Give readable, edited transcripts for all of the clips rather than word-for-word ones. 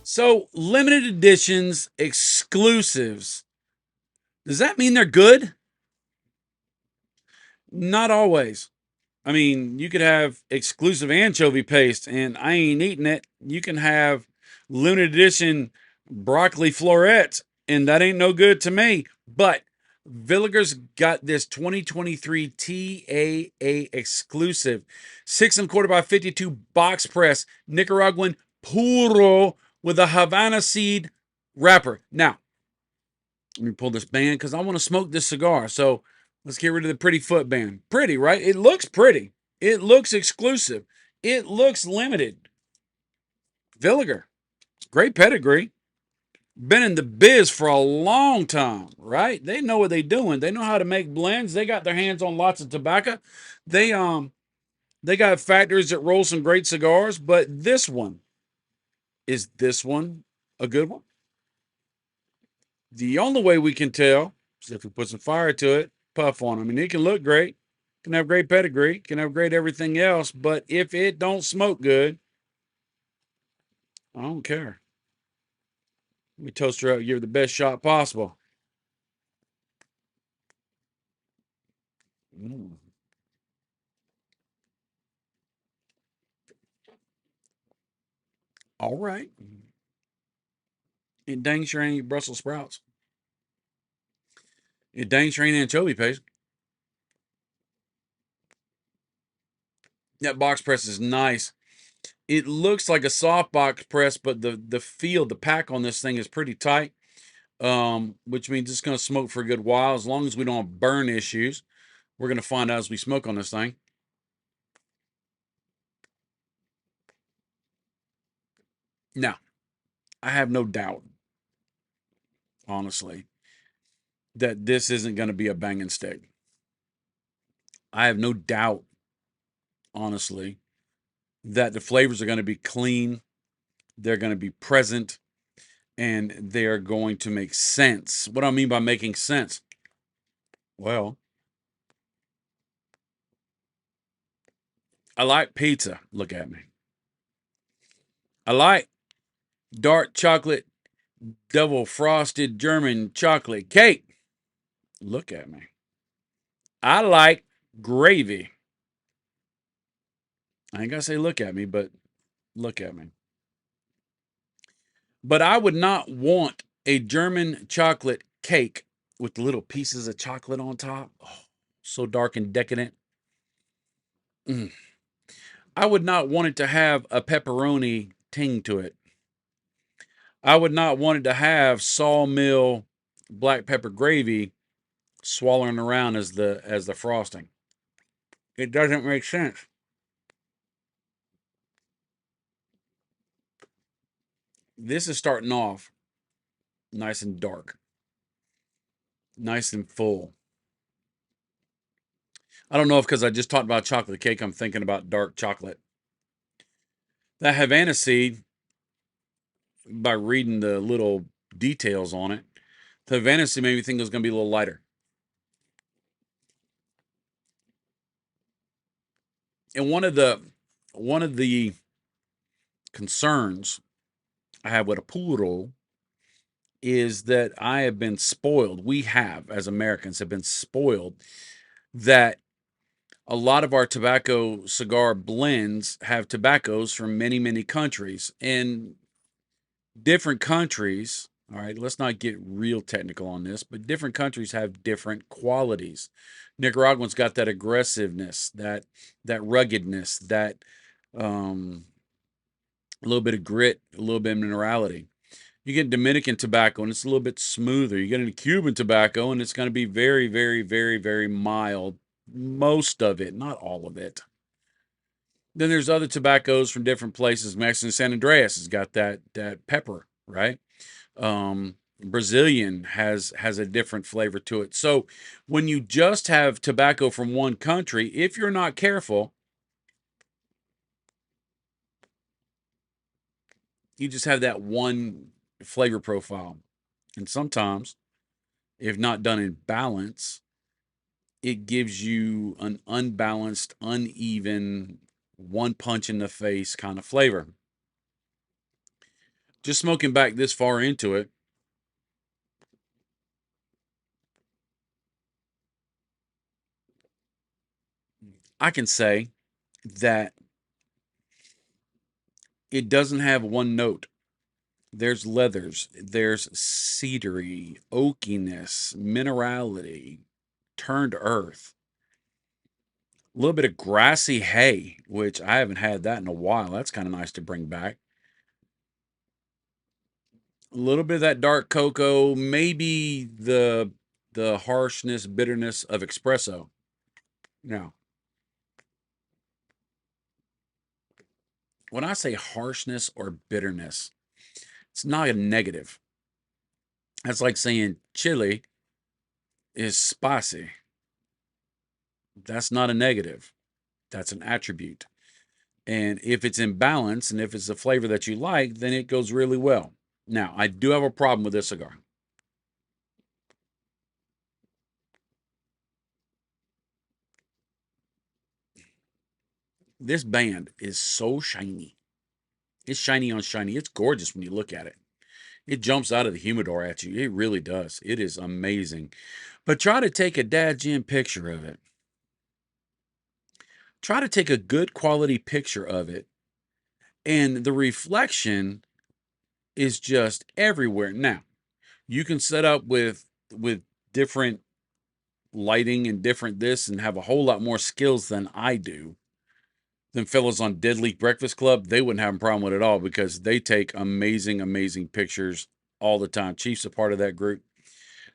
So, limited editions, exclusives. Does that mean they're good? Not always. I mean, you could have exclusive anchovy paste, and I ain't eating it. You can have limited edition broccoli florets, and that ain't no good to me. But Villiger's got this 2023 TAA exclusive 6 1/4 by 52 box press Nicaraguan puro with a Havana seed wrapper. Now, let me pull this band because I want to smoke this cigar. So let's get rid of the pretty foot band. Pretty, right? It looks pretty. It looks exclusive. It looks limited. Villiger, great pedigree. Been in the biz for a long time, right? They know what they're doing. They know how to make blends. They got their hands on lots of tobacco. They got factories that roll some great cigars, but this one a good one? The only way we can tell is if we put some fire to it, puff on them. I mean, it can look great, can have great pedigree, can have great everything else, but if it don't smoke good, I don't care. Let me toast her up, give her the best shot possible. Mm. All right. It dang sure ain't Brussels sprouts. It dang sure ain't anchovy paste. That box press is nice. It looks like a soft box press, but the feel, the pack on this thing is pretty tight, which means it's going to smoke for a good while as long as we don't have burn issues. We're going to find out as we smoke on this thing. Now, I have no doubt, honestly, that this isn't going to be a banging stick. I have no doubt, honestly, that the flavors are going to be clean, they're going to be present, and they are going to make sense. What do I mean by making sense? Well, I like pizza. Look at me. I like dark chocolate, double frosted German chocolate cake. Look at me. I like gravy. I ain't gonna say look at me, but look at me. But I would not want a German chocolate cake with little pieces of chocolate on top. Oh, so dark and decadent. Mm. I would not want it to have a pepperoni ting to it. I would not want it to have sawmill black pepper gravy swallowing around as the frosting. It doesn't make sense. This is starting off nice and dark, nice and full. I don't know if because I just talked about chocolate cake, I'm thinking about dark chocolate. That Havana seed, by reading the little details on it, the Havana seed made me think it was going to be a little lighter. And one of the concerns I have with a puro is that I have been spoiled. We have, as Americans, have been spoiled that a lot of our tobacco cigar blends have tobaccos from many, many countries. And different countries, all right, let's not get real technical on this, but different countries have different qualities. Nicaraguans got that aggressiveness, that ruggedness, that um, a little bit of grit, a little bit of minerality. You get Dominican tobacco and it's a little bit smoother. You get into Cuban tobacco and it's going to be very, very, very, very mild. Most of it, not all of it. Then there's other tobaccos from different places. Mexican San Andreas has got that pepper, right? Brazilian has a different flavor to it. So when you just have tobacco from one country, if you're not careful, you just have that one flavor profile. And sometimes, if not done in balance, it gives you an unbalanced, uneven, one punch in the face kind of flavor. Just smoking back this far into it, I can say that it doesn't have one note. There's leathers, there's cedary, oakiness, minerality, turned earth, a little bit of grassy hay, which I haven't had that in a while. That's kind of nice to bring back. A little bit of that dark cocoa, maybe the harshness, bitterness of espresso. Now, when I say harshness or bitterness, it's not a negative. That's like saying chili is spicy. That's not a negative. That's an attribute. And if it's in balance and if it's a flavor that you like, then it goes really well. Now, I do have a problem with this cigar. This band is so shiny. It's shiny on shiny. It's gorgeous when you look at it. It jumps out of the humidor at you. It really does. It is amazing. But try to take a dad gin picture of it. Try to take a good quality picture of it. And the reflection is just everywhere. Now, you can set up with different lighting and different this and have a whole lot more skills than I do. Them fellas on Dead Leaf Breakfast Club, they wouldn't have a problem with it at all because they take amazing, amazing pictures all the time. Chief's a part of that group.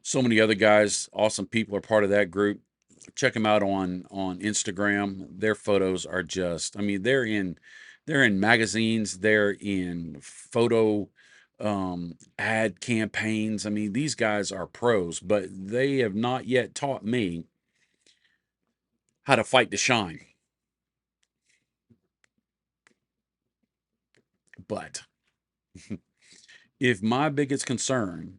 So many other guys, awesome people are part of that group. Check them out on Instagram. Their photos are just, I mean, they're in magazines, they're in photo ad campaigns. I mean, these guys are pros, but they have not yet taught me how to fight to shine. But if my biggest concern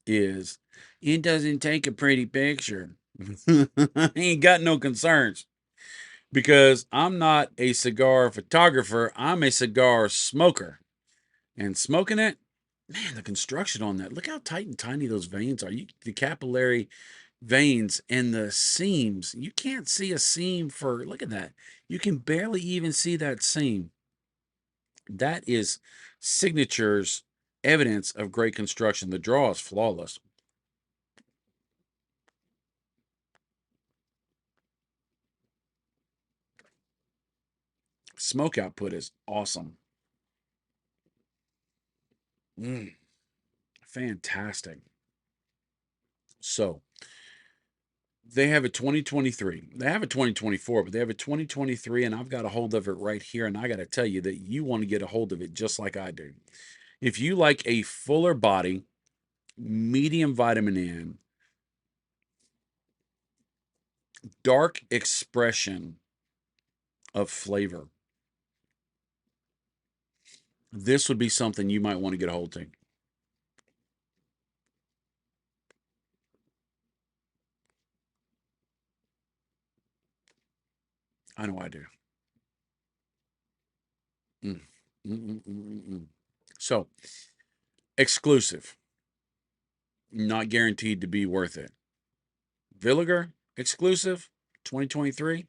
is it doesn't take a pretty picture, I ain't got no concerns because I'm not a cigar photographer. I'm a cigar smoker. And smoking it, man, the construction on that. Look how tight and tiny those veins are. The capillary veins and the seams. You can't see a seam for, look at that. You can barely even see that seam. That is signatures, evidence of great construction. The draw is flawless. Smoke output is awesome. Mm, fantastic. So they have a 2023. They have a 2024, but they have a 2023, and I've got a hold of it right here. And I got to tell you that you want to get a hold of it just like I do. If you like a fuller body, medium vitamin N, dark expression of flavor, this would be something you might want to get a hold of. I know I do. Mm. Mm, mm, mm, mm, mm. So, exclusive, not guaranteed to be worth it. Villiger, exclusive, 2023.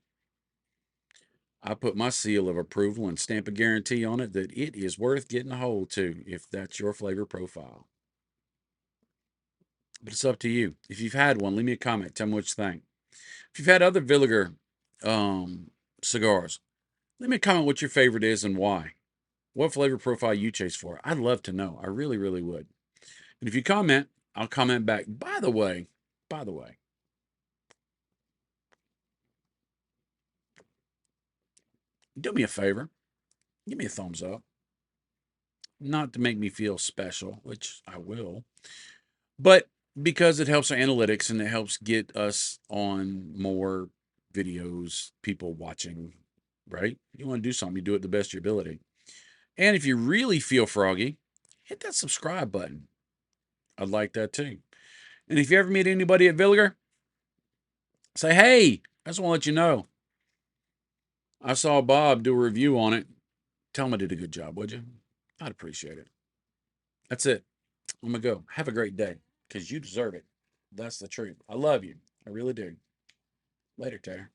I put my seal of approval and stamp a guarantee on it that it is worth getting a hold to if that's your flavor profile. But it's up to you. If you've had one, leave me a comment. Tell me what you think. If you've had other Villiger cigars, leave me a comment what your favorite is and why. What flavor profile you chase for. I'd love to know. I really, really would. And if you comment, I'll comment back. By the way, do me a favor. Give me a thumbs up. Not to make me feel special, which I will, but because it helps our analytics and it helps get us on more videos, people watching, right? You want to do something, you do it the best of your ability. And if you really feel froggy, hit that subscribe button. I'd like that too. And if you ever meet anybody at Villiger, Say, hey, I just want to let you know. I saw Bob do a review on it. Tell him I did a good job, would you? I'd appreciate it. That's it. I'm going to go. Have a great day because you deserve it. That's the truth. I love you. I really do. Later, Tater.